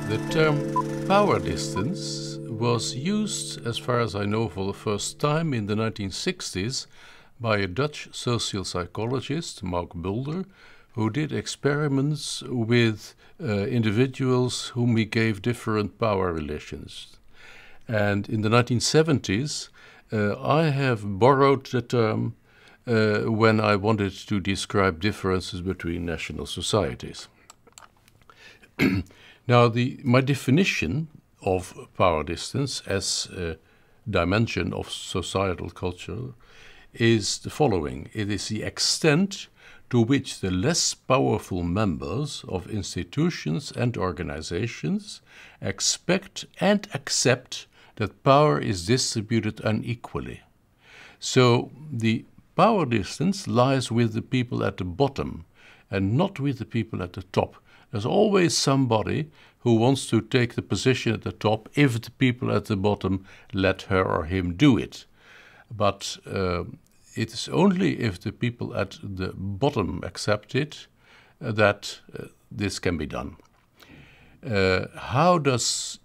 The term power distance was used, as far as I know, for the first time in the 1960s by a Dutch social psychologist, Mark Bulder, who did experiments with individuals whom he gave different power relations. And in the 1970s, I have borrowed the term when I wanted to describe differences between national societies. Now, my definition of power distance as a dimension of societal culture is the following. It is the extent to which the less powerful members of institutions and organizations expect and accept that power is distributed unequally. So the power distance lies with the people at the bottom and not with the people at the top. There's always somebody who wants to take the position at the top if the people at the bottom let her or him do it. But it is only if the people at the bottom accept it that this can be done. How does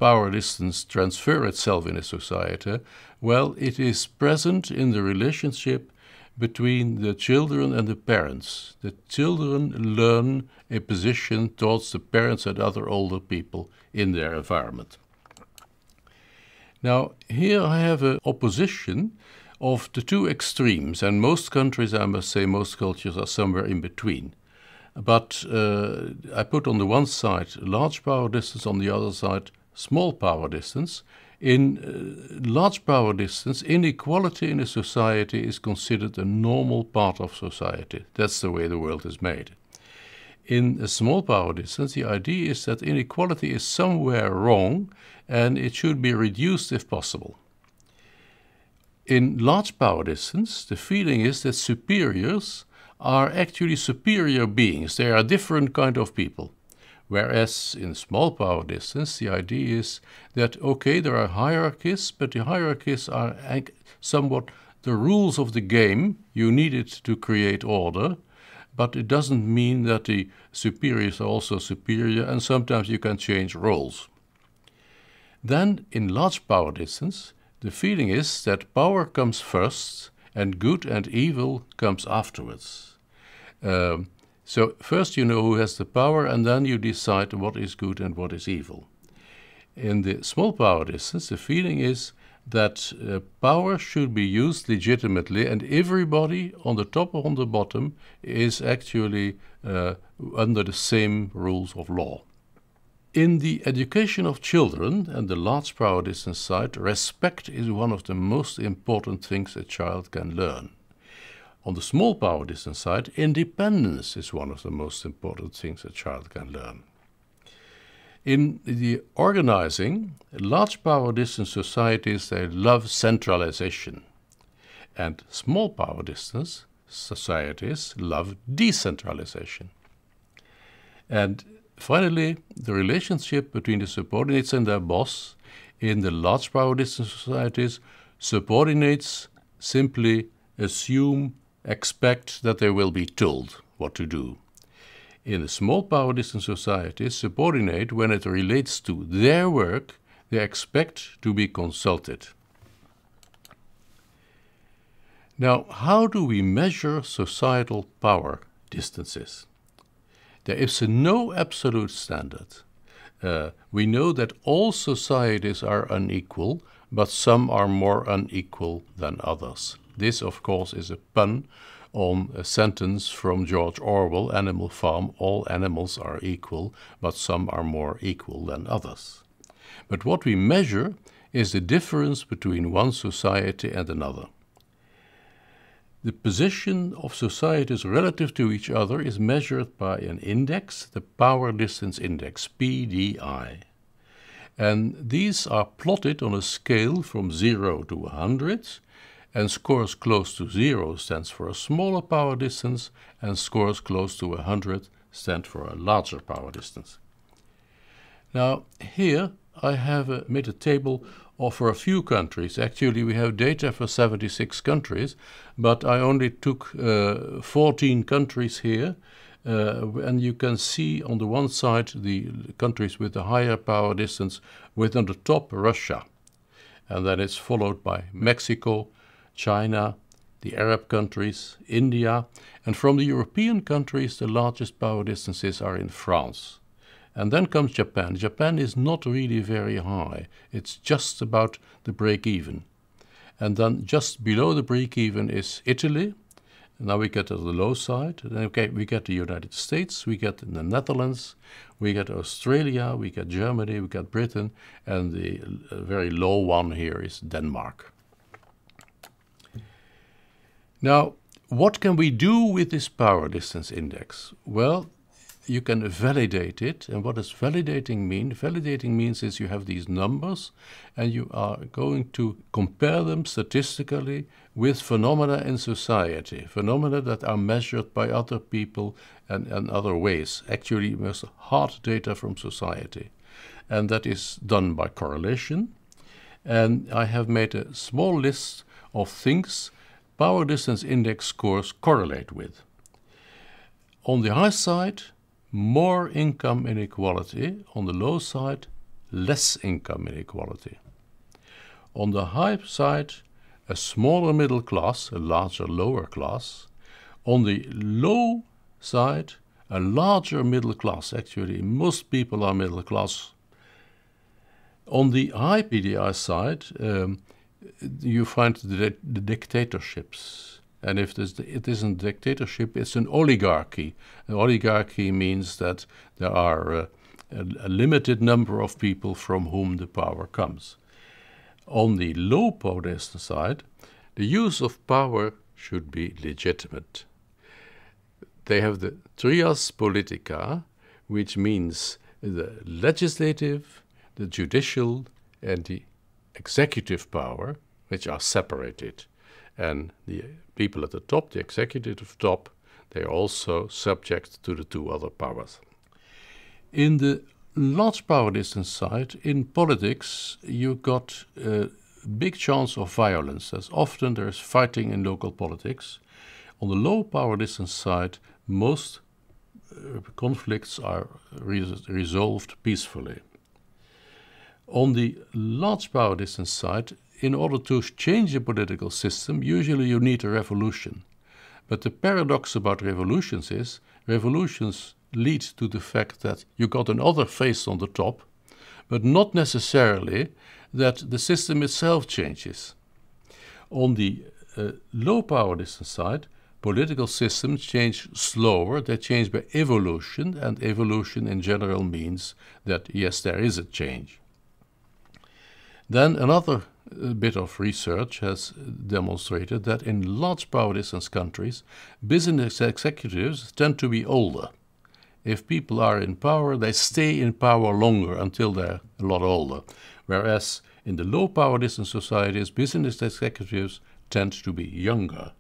power distance transfer itself in a society? Well, it is present in the relationship between the children and the parents. The children learn a position towards the parents and other older people in their environment. Now, here I have an opposition of the two extremes, and most countries, I must say, most cultures are somewhere in between. But I put on the one side large power distance, on the other side small power distance. In large power distance, inequality in a society is considered a normal part of society. That's the way the world is made. In a small power distance, the idea is that inequality is somewhere wrong and it should be reduced if possible. In large power distance, the feeling is that superiors are actually superior beings. They are different kind of people. Whereas in small power distance, the idea is that, okay, there are hierarchies, but the hierarchies are somewhat the rules of the game. You need it to create order, but it doesn't mean that the superiors are also superior, and sometimes you can change roles. Then, in large power distance, the feeling is that power comes first, and good and evil comes afterwards. So first you know who has the power, and then you decide what is good and what is evil. In the small power distance, the feeling is that power should be used legitimately, and everybody on the top or on the bottom is actually under the same rules of law. In the education of children and the large power distance side, respect is one of the most important things a child can learn. On the small power distance side, independence is one of the most important things a child can learn. In the organizing, large power distance societies, they love centralization. And small power distance societies love decentralization. And finally, the relationship between the subordinates and their boss. In the large power distance societies, subordinates simply expect that they will be told what to do. In the small power distance societies, subordinate, when it relates to their work, they expect to be consulted. Now, how do we measure societal power distances? There is no absolute standard. We know that all societies are unequal, but some are more unequal than others. This, of course, is a pun on a sentence from George Orwell, Animal Farm. All animals are equal, but some are more equal than others. But what we measure is the difference between one society and another. The position of societies relative to each other is measured by an index, the Power Distance Index, PDI. And these are plotted on a scale from 0 to 100, and scores close to 0 stands for a smaller power distance, and scores close to 100 stand for a larger power distance. Now, here I have made a table for a few countries. Actually, we have data for 76 countries, but I only took 14 countries here and you can see on the one side the countries with the higher power distance, with on the top Russia, and then it's followed by Mexico, China, the Arab countries, India, and from the European countries the largest power distances are in France. And then comes Japan. Japan is not really very high, it's just about the break-even. And then just below the break-even is Italy. Now we get to the low side. Okay, we get the United States, we get the Netherlands, we get Australia, we get Germany, we get Britain, and the very low one here is Denmark. Now, what can we do with this power distance index? Well, you can validate it. And what does validating mean? Validating means is you have these numbers and you are going to compare them statistically with phenomena in society, phenomena that are measured by other people and other ways, actually most hard data from society. And that is done by correlation. And I have made a small list of things power distance index scores correlate with. On the high side, more income inequality. On the low side, less income inequality. On the high side, a smaller middle class, a larger lower class. On the low side, a larger middle class. Actually, most people are middle class. On the high PDI side, you find the dictatorships. And if it isn't a dictatorship, it's an oligarchy. An oligarchy means that there are a limited number of people from whom the power comes. On the low power distance side, the use of power should be legitimate. They have the trias politica, which means the legislative, the judicial, and the executive power, which are separated. And the people at the top, the executive top, they are also subject to the two other powers. In the large power distance side, in politics, you got a big chance of violence. As often there is fighting in local politics. On the low power distance side, most conflicts are resolved peacefully. On the large power distance side, in order to change a political system, usually you need a revolution. But the paradox about revolutions is, revolutions lead to the fact that you got another face on the top, but not necessarily that the system itself changes. On the low power distance side, political systems change slower, they change by evolution, and evolution in general means that yes, there is a change. Then another bit of research has demonstrated that in large power distance countries, business executives tend to be older. If people are in power, they stay in power longer until they're a lot older. Whereas in the low power distance societies, business executives tend to be younger.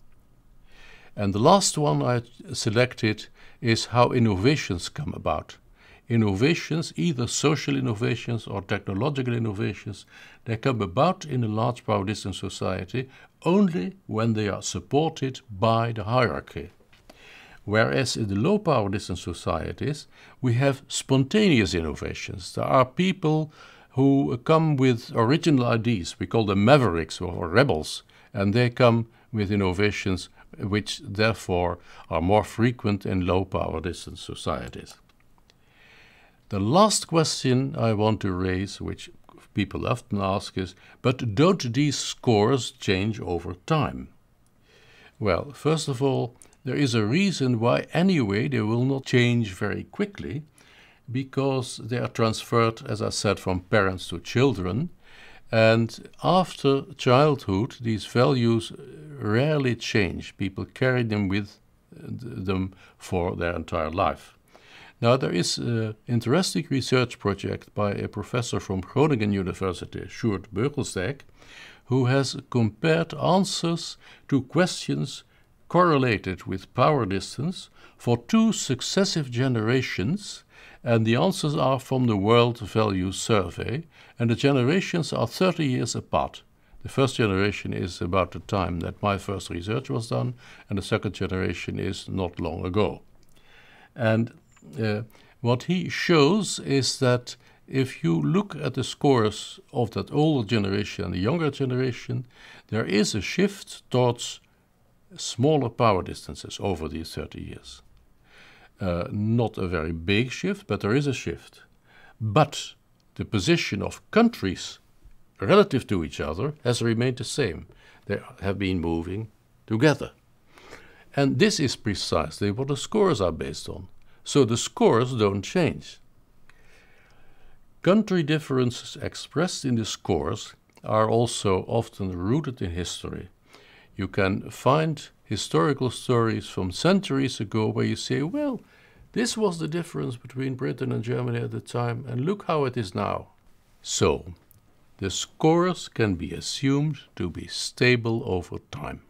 And the last one I selected is how innovations come about. Innovations, either social innovations or technological innovations, they come about in a large power distance society only when they are supported by the hierarchy. Whereas in the low power distance societies, we have spontaneous innovations. There are people who come with original ideas. We call them mavericks or rebels, and they come with innovations which therefore are more frequent in low power distance societies. The last question I want to raise, which people often ask, is, but don't these scores change over time? Well, first of all, there is a reason why anyway they will not change very quickly, because they are transferred, as I said, from parents to children, and after childhood these values rarely change. People carry them with them for their entire life. Now, there is an interesting research project by a professor from Groningen University, Geert Hofstede, who has compared answers to questions correlated with power distance for 2 successive generations, and the answers are from the World Values Survey, and the generations are 30 years apart. The first generation is about the time that my first research was done, and the second generation is not long ago. And what he shows is that if you look at the scores of that older generation and the younger generation, there is a shift towards smaller power distances over these 30 years. Not a very big shift, but there is a shift. But the position of countries relative to each other has remained the same. They have been moving together. And this is precisely what the scores are based on. So the scores don't change. Country differences expressed in the scores are also often rooted in history. You can find historical stories from centuries ago where you say, well, this was the difference between Britain and Germany at the time, and look how it is now. So, the scores can be assumed to be stable over time.